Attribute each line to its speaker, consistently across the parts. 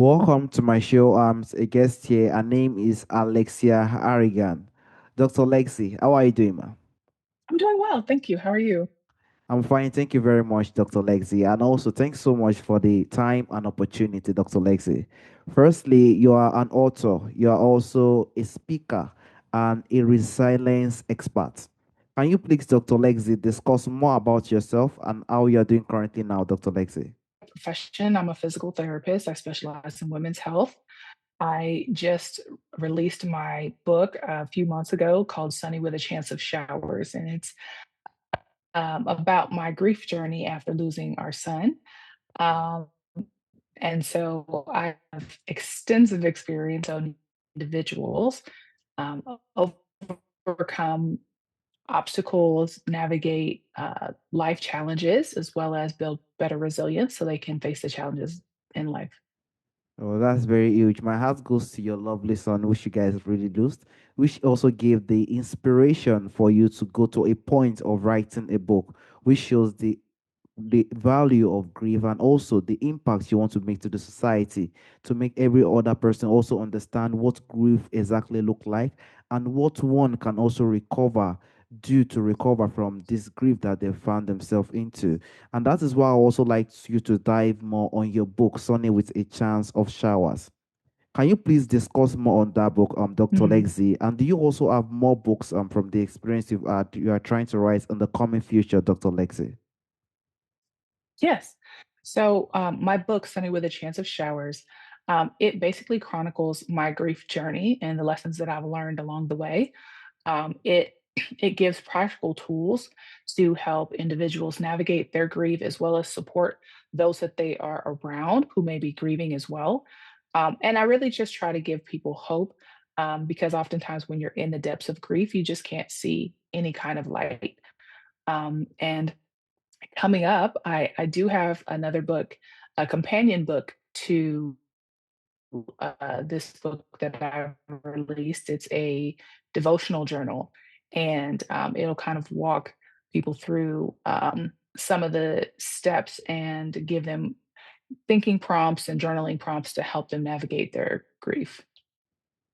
Speaker 1: Welcome to my show. I'm a guest here. Her name is Alexia Harrigan. Dr. Lexi, how are you doing, ma?
Speaker 2: I'm doing well, thank you. How are you?
Speaker 1: I'm fine. Thank you very much, Dr. Lexi. And also, thanks so much for the time and opportunity, Dr. Lexi. Firstly, you are an author. You are also a speaker and a resilience expert. Can you please, Dr. Lexi, discuss more about yourself and how you are doing currently now, Dr. Lexi?
Speaker 2: Profession, I'm a physical therapist. I specialize in women's health. I just released my book a few months ago called Sunny with a Chance of Showers, and it's about my grief journey after losing our son. Um, and so I have extensive experience on individuals um, overcome obstacles, navigate life challenges, as well as build better resilience so they can face the challenges in life.
Speaker 1: Oh, that's very huge. My heart goes to your lovely son, which you guys really lost, which also gave the inspiration for you to go to a point of writing a book, which shows the value of grief and also the impact you want to make to the society to make every other person also understand what grief exactly look like and what one can also recover due to recover from this grief that they found themselves into. And that is why I also like you to dive more on your book Sunny with a Chance of Showers. Can you please discuss more on that book, Dr.
Speaker 2: Mhm.
Speaker 1: Lexi? And do you also have more books from the experience you are trying to write in the coming future, Dr. Lexi?
Speaker 2: Yes. So my book, Sunny with a Chance of Showers, it basically chronicles my grief journey and the lessons that I've learned along the way. It it gives practical tools to help individuals navigate their grief as well as support those that they are around who may be grieving as well. And I really just try to give people hope because oftentimes when you're in the depths of grief, you just can't see any kind of light. And coming up, I do have another book, a companion book to this book that I've released. It's a devotional journal, and it'll kind of walk people through some of the steps and give them thinking prompts and journaling prompts to help them navigate their grief.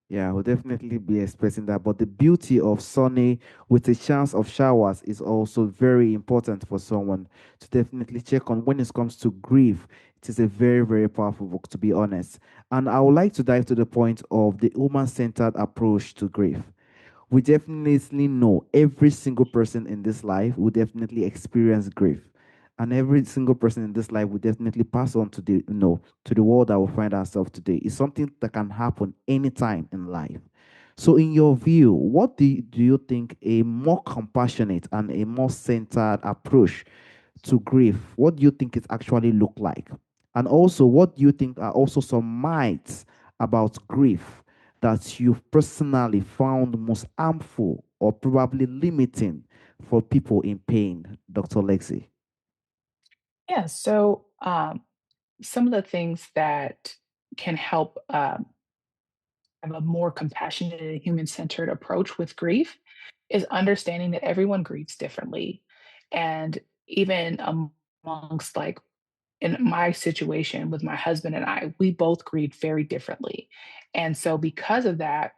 Speaker 1: Yeah, I will definitely be expressing that. But the beauty of sunny with a chance of showers is also very important for someone to definitely check on when it comes to grief. It is a very, very powerful book, to be honest. And I would like to dive to the point of the human centered approach to grief. We definitely know every single person in this life will definitely experience grief. And every single person in this life will definitely pass on to the to the world that we find ourselves today. It's something that can happen anytime in life. So, in your view, what do you think a more compassionate and a more centered approach to grief, what do you think it actually look like? And also, what do you think are also some myths about grief that you've personally found most harmful or probably limiting for people in pain, Dr. Lexi?
Speaker 2: Yeah. So some of the things that can help have a more compassionate and human centered approach with grief is understanding that everyone grieves differently. And even amongst like in my situation with my husband and I, we both grieved very differently. And so because of that,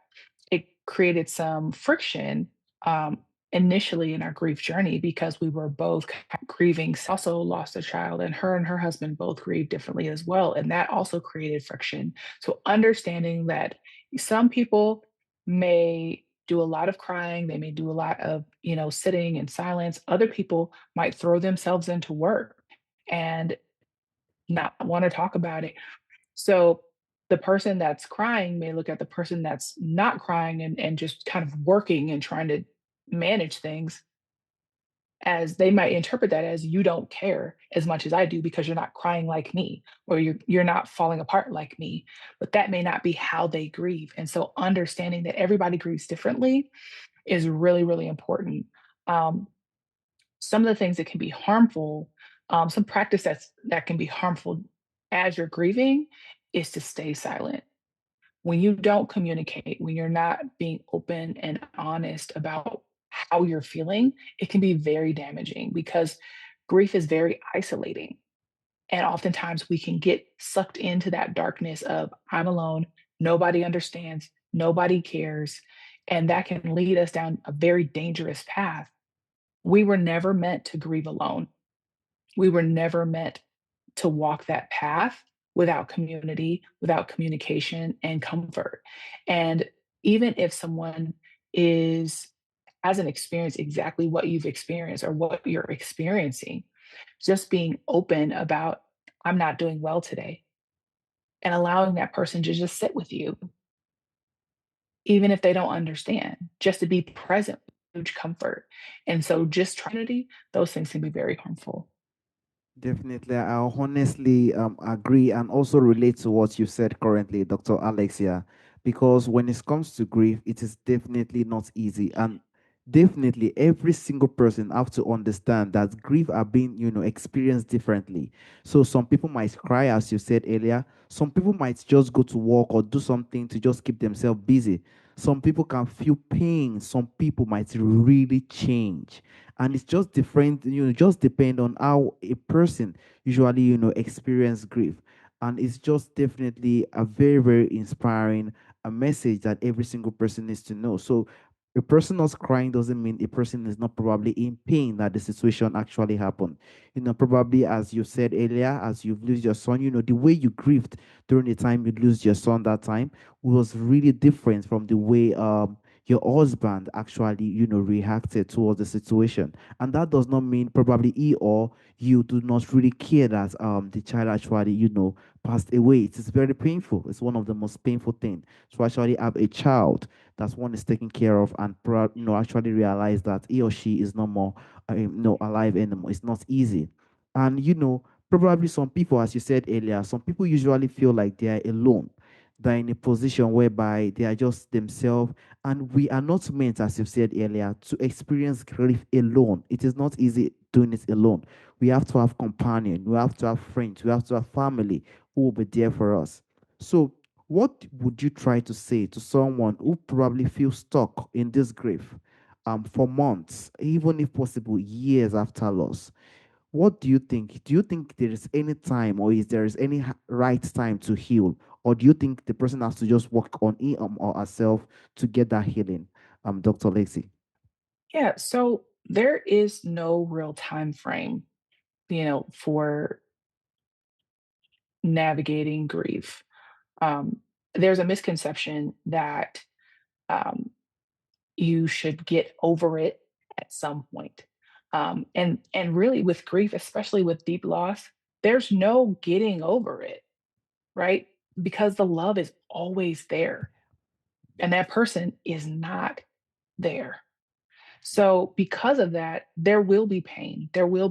Speaker 2: it created some friction um, initially in our grief journey because we were both grieving. Also lost a child, and her husband both grieved differently as well. And that also created friction. So understanding that some people may do a lot of crying, they may do a lot of, sitting in silence. Other people might throw themselves into work and not want to talk about it. So the person that's crying may look at the person that's not crying and just kind of working and trying to manage things as they might interpret that as you don't care as much as I do because you're not crying like me or you're not falling apart like me. But that may not be how they grieve. And so understanding that everybody grieves differently is really, really important. Um, some of the things that can be harmful, some practice that can be harmful as you're grieving is to stay silent. When you don't communicate, when you're not being open and honest about how you're feeling, it can be very damaging because grief is very isolating. And oftentimes we can get sucked into that darkness of I'm alone, nobody understands, nobody cares. And that can lead us down a very dangerous path. We were never meant to grieve alone. We were never meant to walk that path without community, without communication and comfort. And even if someone is hasn't experienced exactly what you've experienced or what you're experiencing, just being open about I'm not doing well today and allowing that person to just sit with you, even if they don't understand, just to be present, huge comfort. And so just trinity, those things can be very harmful.
Speaker 1: Definitely, I honestly agree and also relate to what you said currently, Dr. Alexia, because when it comes to grief, it is definitely not easy. And definitely every single person have to understand that grief are being, experienced differently. So some people might cry, as you said earlier. Some people might just go to work or do something to just keep themselves busy. Some people can feel pain. Some people might really change, and it's just different, just depend on how a person usually experience grief. And it's just definitely a very very inspiring a message that every single person needs to know. So a person not crying doesn't mean a person is not probably in pain that the situation actually happened. Probably as you said earlier, as you've lost your son, the way you grieved during the time you lose your son that time was really different from the way your husband actually reacted towards the situation. And that does not mean probably he or you do not really care that the child actually passed away. It is very painful. It's one of the most painful things to actually have a child that one is taken care of and actually realize that he or she is no more alive anymore. It's not easy. And probably some people, as you said earlier, some people usually feel like they are alone. They're in a position whereby they are just themselves, and we are not meant, as you've said earlier, to experience grief alone. It is not easy doing it alone. We have to have companion, we have to have friends, we have to have family who will be there for us. So, what would you try to say to someone who probably feels stuck in this grief for months, even if possible, years after loss? What do you think? Do you think there is any time, or is there is any right time to heal, or do you think the person has to just work on him or herself to get that healing? Dr. Lexi.
Speaker 2: Yeah, so there is no real time frame, for navigating grief. Um, there's a misconception that um, you should get over it at some point. And really with grief, especially with deep loss, there's no getting over it, right? Because the love is always there and that person is not there. So because of that, there will be pain. There will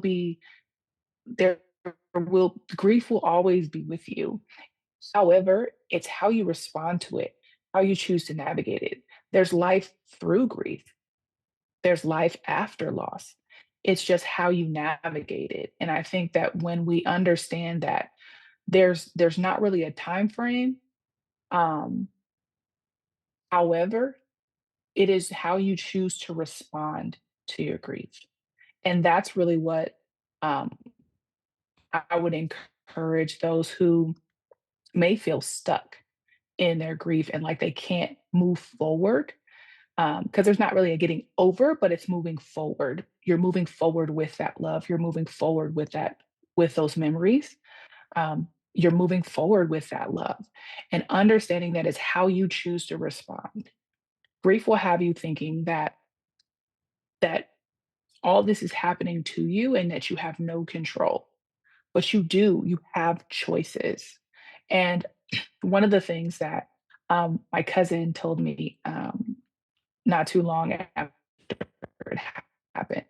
Speaker 2: grief will always be with you. However, it's how you respond to it, how you choose to navigate it. There's life through grief. There's life after loss. It's just how you navigate it. And I think that when we understand that there's not really a time frame, um, however, it is how you choose to respond to your grief. And that's really what um, I would encourage those who may feel stuck in their grief and like they can't move forward, because there's not really a getting over, but it's moving forward. You're moving forward with that love. You're moving forward with with those memories. You're moving forward with that love and understanding that is how you choose to respond. Grief will have you thinking that all this is happening to you and that you have no control. But you do, you have choices. And one of the things that my cousin told me not too long after it happened,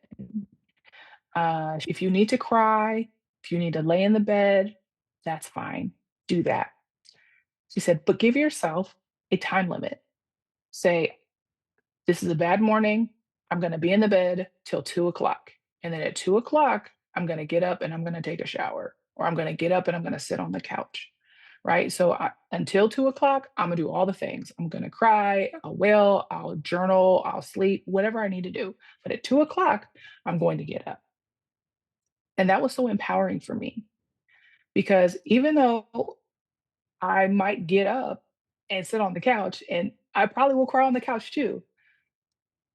Speaker 2: if you need to cry, if you need to lay in the bed, that's fine. Do that. She said, but give yourself a time limit. Say, this is a bad morning. I'm going to be in the bed till 2 o'clock. And then at 2 o'clock, I'm going to get up and I'm going to take a shower, or I'm going to get up and I'm going to sit on the couch. Right. So until 2 o'clock, I'm going to do all the things. I'm going to cry, I'll wail, I'll journal, I'll sleep, whatever I need to do. But at 2 o'clock, I'm going to get up. And that was so empowering for me because even though I might get up and sit on the couch, and I probably will cry on the couch too,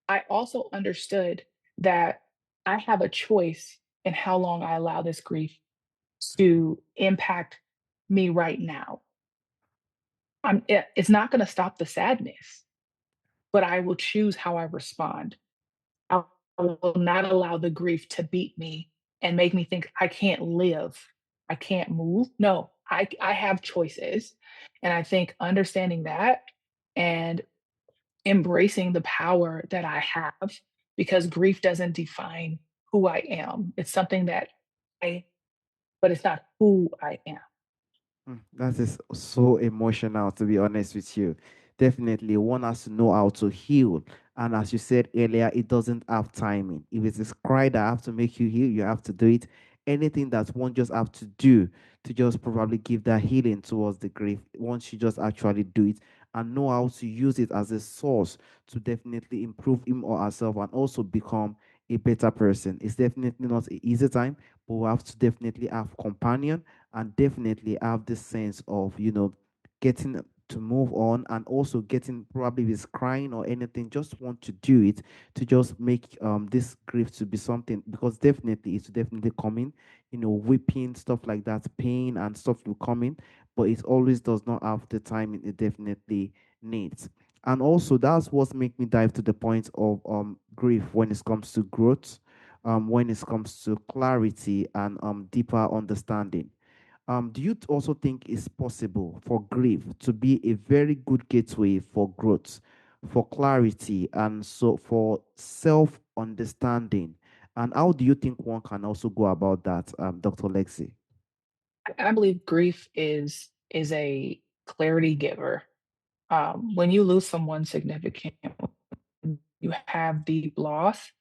Speaker 2: I also understood that I have a choice in how long I allow this grief to impact me right now. It's not going to stop the sadness, but I will choose how I respond. I will not allow the grief to beat me and make me think I can't live, I can't move. No, I have choices. And I think understanding that and embracing the power that I have, because grief doesn't define who I am. It's something that I but it's not who I am.
Speaker 1: That is so emotional, to be honest with you. Definitely, one has to know how to heal. And as you said earlier, it doesn't have timing. If it is cry that have to make you heal, you have to do it. Anything that one just have to do to just probably give that healing towards the grief, one should just actually do it and know how to use it as a source to definitely improve him or herself and also become a better person. It's definitely not an easy time, but we have to definitely have companion and definitely have this sense of getting to move on and also getting probably with crying or anything just want to do it to just make this grief to be something because definitely it's definitely coming, weeping stuff like that, pain and stuff will come in, but it always does not have the time it definitely needs. And also that's what make me dive to the point of grief when it comes to growth, when it comes to clarity and deeper understanding. Do you also think it's possible for grief to be a very good gateway for growth, for clarity, and so for self understanding? And how do you think one can also go about that, Dr. Lexi?
Speaker 2: I believe grief is a clarity giver. When you lose someone significant, you have deep loss.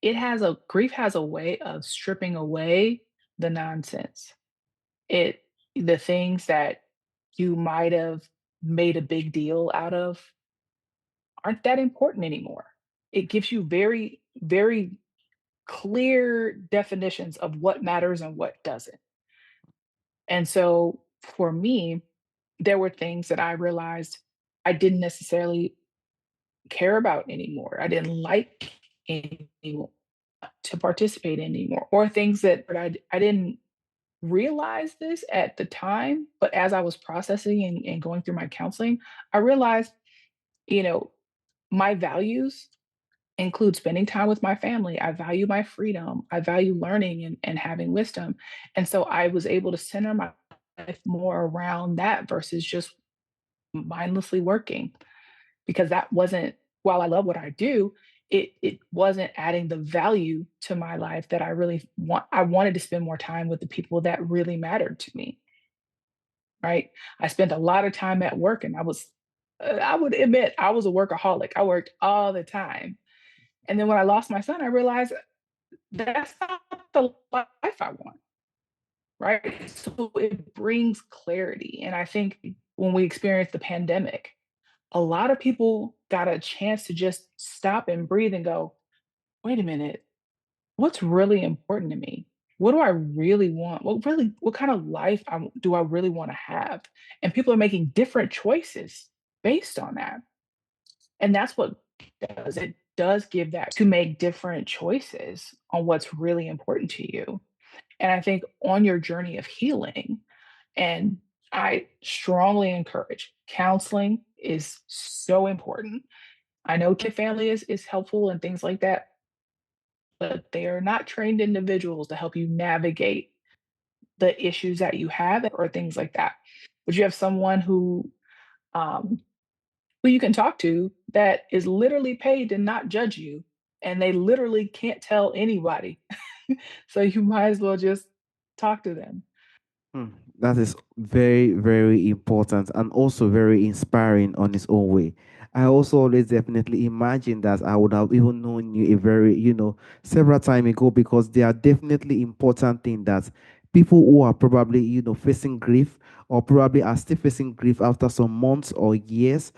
Speaker 2: It has a grief has a way of stripping away the nonsense. It the things that you might have made a big deal out of aren't that important anymore. It gives you very, very clear definitions of what matters and what doesn't. And so for me, there were things that I realized I didn't necessarily care about anymore. I didn't like anymore to participate in anymore, or things that I didn't realize this at the time, but as I was processing and going through my counseling, I realized, you know, my values include spending time with my family. I value my freedom. I value learning and having wisdom. And so I was able to center my life more around that versus just mindlessly working, because that wasn't, while I love what I do, it wasn't adding the value to my life that I really want. I wanted to spend more time with the people that really mattered to me, right? I spent a lot of time at work, and I would admit I was a workaholic. I worked all the time. And then when I lost my son, I realized that's not the life I want, right? So it brings clarity. And I think when we experienced the pandemic, a lot of people got a chance to just stop and breathe and go, wait a minute, what's really important to me? What do I really want? What kind of life do I really want to have? And people are making different choices based on that. And that's what it does give that to make different choices on what's really important to you. And I think on your journey of healing, and I strongly encourage counseling is so important. I know family is helpful and things like that, but they are not trained individuals to help you navigate the issues that you have or things like that. But you have someone um, who you can talk to that is literally paid to not judge you, and they literally can't tell anybody. So you might as well just talk to them.
Speaker 1: Hmm, that is very, very important and also very inspiring on its own way. I also always definitely imagine that I would have even known you a very, several time ago because they are definitely important thing that people who are probably, facing grief or probably are still facing grief after some months or years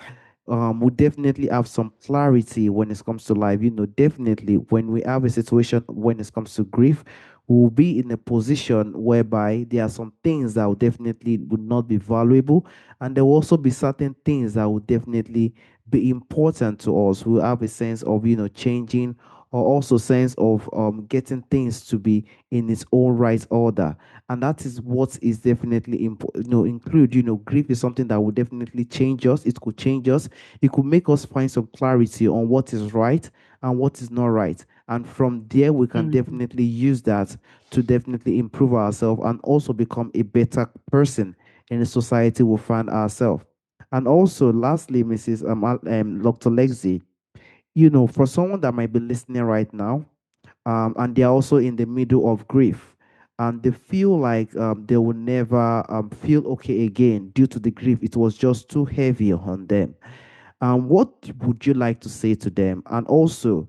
Speaker 1: we definitely have some clarity when it comes to life. Definitely when we have a situation when it comes to grief, we will be in a position whereby there are some things that will definitely would not be valuable, and there will also be certain things that will definitely be important to us. We'll have a sense of, changing, or also sense of getting things to be in its own right order. And that is what is definitely important, include, grief is something that will definitely change us. It could change us. It could make us find some clarity on what is right and what is not right. And from there, we can
Speaker 2: Mhm.
Speaker 1: definitely use that to definitely improve ourselves and also become a better person in the society we find ourselves. And also, lastly, Mrs. Dr. Lexi, for someone that might be listening right now, and they're also in the middle of grief, and they feel like they will never feel okay again due to the grief. It was just too heavy on them. What would you like to say to them? And also,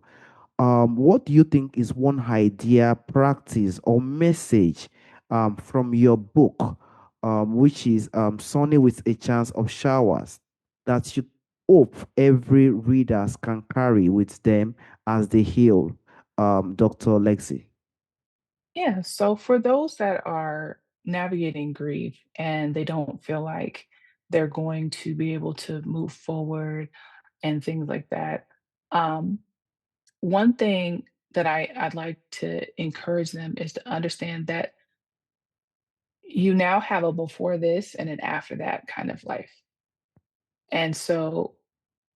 Speaker 1: what do you think is one idea, practice, or message from your book, which is Sunny with a Chance of Showers, that you hope every readers can carry with them as they heal, Dr. Lexi?
Speaker 2: Yeah. So for those that are navigating grief and they don't feel like they're going to be able to move forward and things like that, um, one thing that I'd like to encourage them is to understand that you now have a before this and an after that kind of life. And so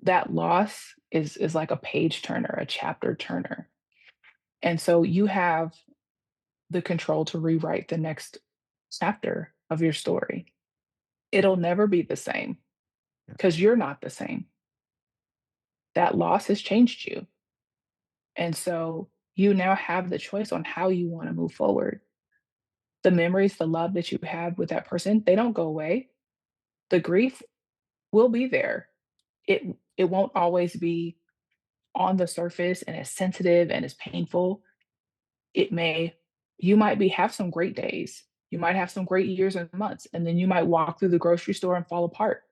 Speaker 2: that loss is like a page turner, a chapter turner. And so you have the control to rewrite the next chapter of your story. It'll never be the same because you're not the same. That loss has changed you. And so you now have the choice on how you want to move forward. The memories, the love that you had with that person, they don't go away. The grief will be there. It won't always be on the surface and as sensitive and as painful. It may you might be have some great days. You might have some great years and months, and then you might walk through the grocery store and fall apart.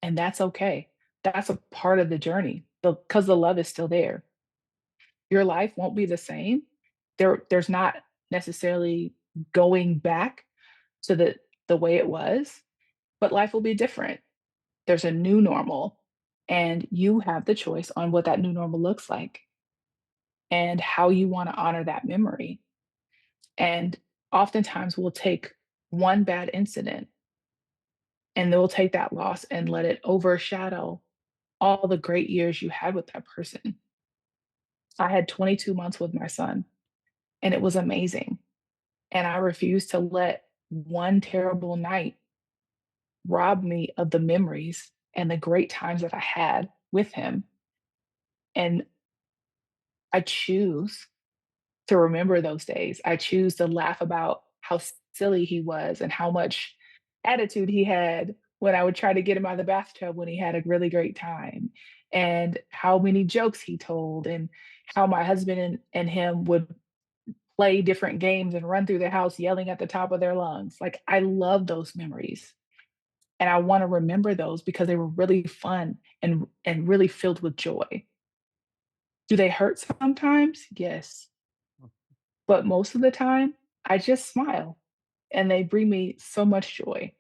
Speaker 2: And that's okay. That's a part of the journey because the love is still there. Your life won't be the same. There's not necessarily going back to the way it was, but life will be different. There's a new normal, and you have the choice on what that new normal looks like and how you want to honor that memory. And oftentimes we'll take one bad incident and they'll take that loss and let it overshadow all the great years you had with that person. I had 22 months with my son and it was amazing. And I refused to let one terrible night rob me of the memories and the great times that I had with him. And I choose to remember those days. I choose to laugh about how silly he was and how much attitude he had when I would try to get him out of the bathtub when he had a really great time, and how many jokes he told, and how my husband and him would play different games and run through the house yelling at the top of their lungs. Like, I love those memories. And I want to remember those because they were really fun and really filled with joy. Do they hurt sometimes? Yes. But most of the time, I just smile and they bring me so much joy.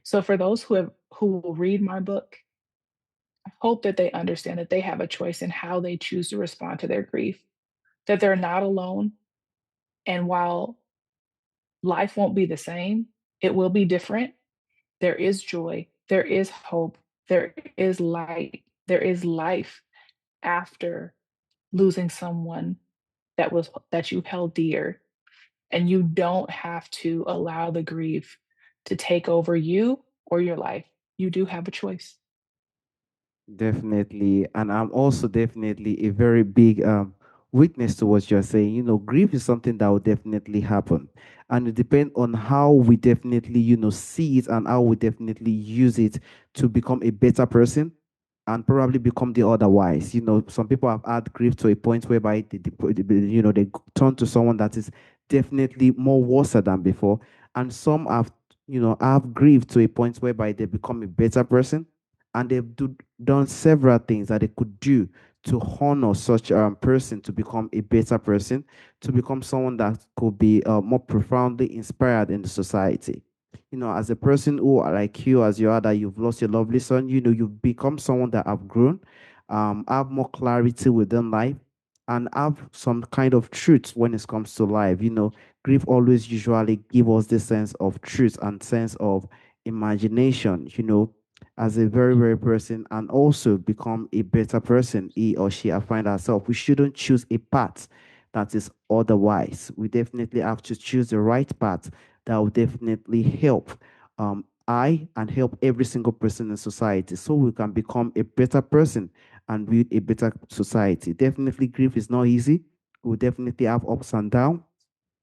Speaker 2: So for those who will read my book, I hope that they understand that they have a choice in how they choose to respond to their grief, that they're not alone. And while life won't be the same, it will be different. There is joy, there is hope, there is light, there is life after losing someone that you held dear. And you don't have to allow the grief to take over you or your life. You do have a choice.
Speaker 1: Definitely. And I'm also definitely a very big witness to what you're saying. Grief is something that will definitely happen. And it depends on how we definitely, see it and how we definitely use it to become a better person and probably become the otherwise. Some people have had grief to a point whereby they turn to someone that is definitely more worse than before. And some have grief to a point whereby they become a better person, and they've done several things that they could do to honor such person to become a better person, to become someone that could be more profoundly inspired in the society. As a person who, like you, as you are, that you've lost your lovely son, you've become someone that have grown, have more clarity within life, and have some kind of truth when it comes to life. Grief always usually give us this sense of truth and sense of imagination, as a very, very person, and also become a better person he or she find herself. We shouldn't choose a path that is otherwise. We definitely have to choose the right path that will definitely help I and help every single person in society so we can become a better person and build a better society. Definitely, grief is not easy. We definitely have ups and downs.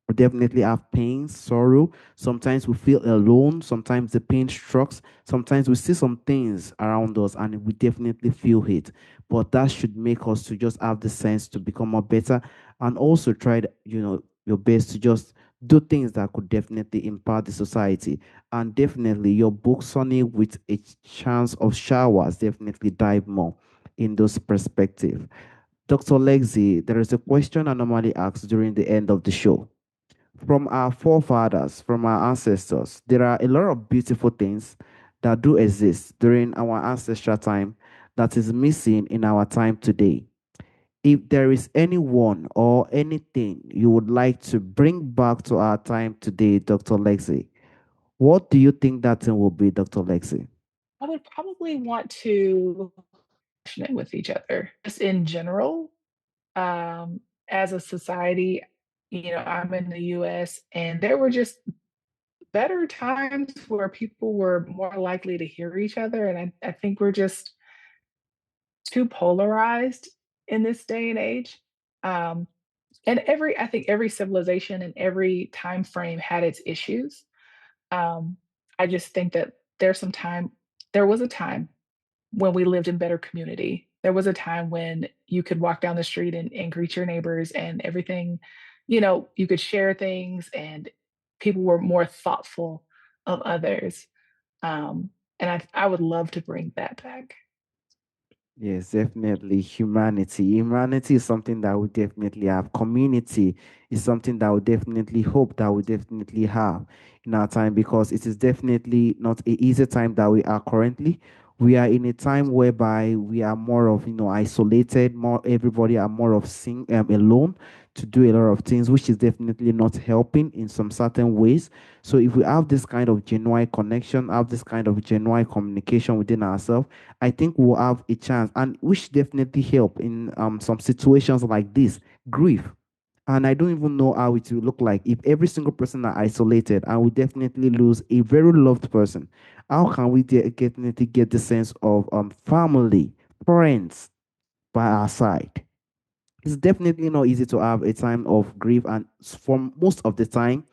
Speaker 1: We definitely have pain, sorrow. Sometimes we feel alone. Sometimes the pain strikes. Sometimes we see some things around us and we definitely feel it. But that should make us to just have the sense to become more better and also try, your best to just do things that could definitely impact the society. And definitely your book, Sonny, with a chance of showers, definitely dive more in those perspective. Dr. Lexi, there is a question I normally ask during the end of the show. From our forefathers, from our ancestors, there are a lot of beautiful things that do exist during our ancestral time that is missing in our time today. If there is anyone or anything you would like to bring back to our time today, Dr. Lexi, what do you think that thing will be, Dr. Lexi?
Speaker 2: I would probably want to passionate with each other, just in general. As a society, I'm in the US and there were just better times where people were more likely to hear each other. And I think we're just too polarized in this day and age. Um, and I think every civilization and every time frame had its issues. Um, I just think that there was a time when we lived in better community. There was a time when you could walk down the street and greet your neighbors and everything, you could share things and people were more thoughtful of others. Um, and I would love to bring that back.
Speaker 1: Yes, definitely. Humanity. Humanity is something that we definitely have. Community is something that we definitely hope that we definitely have in our time because it is definitely not an easy time that we are currently. We are in a time whereby we are more of, isolated, more everybody are more of alone to do a lot of things, which is definitely not helping in some certain ways. So if we have this kind of genuine connection, have this kind of genuine communication within ourselves, I think we'll have a chance, and which definitely help in some situations like this, grief. And I don't even know how it will look like if every single person are isolated and we definitely lose a very loved person. How can we definitely get the sense of family, friends by our side? It's definitely not easy to have a time of grief, and for most of the time,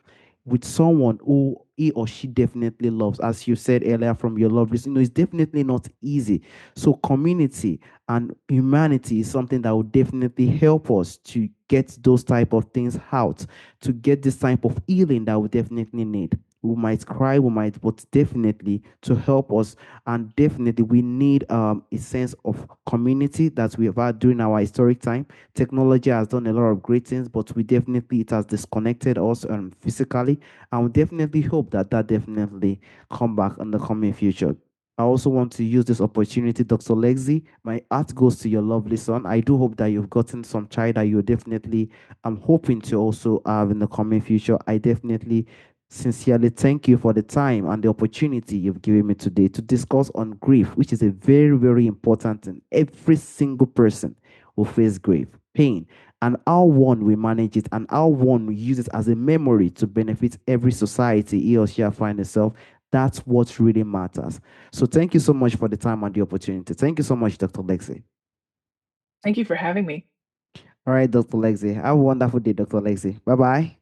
Speaker 1: with someone who he or she definitely loves, as you said earlier from your love list, it's definitely not easy. So, community and humanity is something that will definitely help us to get those type of things out, to get this type of healing that we definitely need. We might cry, we might, but definitely to help us, and definitely we need a sense of community that we have had during our historic time. Technology has done a lot of great things, but we definitely it has disconnected us physically, and we definitely hope that that definitely come back in the coming future. I also want to use this opportunity, Dr. Lexi. My heart goes to your lovely son. I do hope that you've gotten some child that you definitely I'm hoping to also have in the coming future. I definitely sincerely thank you for the time and the opportunity you've given me today to discuss on grief, which is a very, very important thing. Every single person will face grief, pain, and how one we manage it and how one we use it as a memory to benefit every society he or she find itself. That's what really matters. So thank you so much for the time and the opportunity. Thank you so much, Dr. Lexi.
Speaker 2: Thank you for having me.
Speaker 1: All right, Dr. Lexi. Have a wonderful day, Dr. Lexi. Bye bye.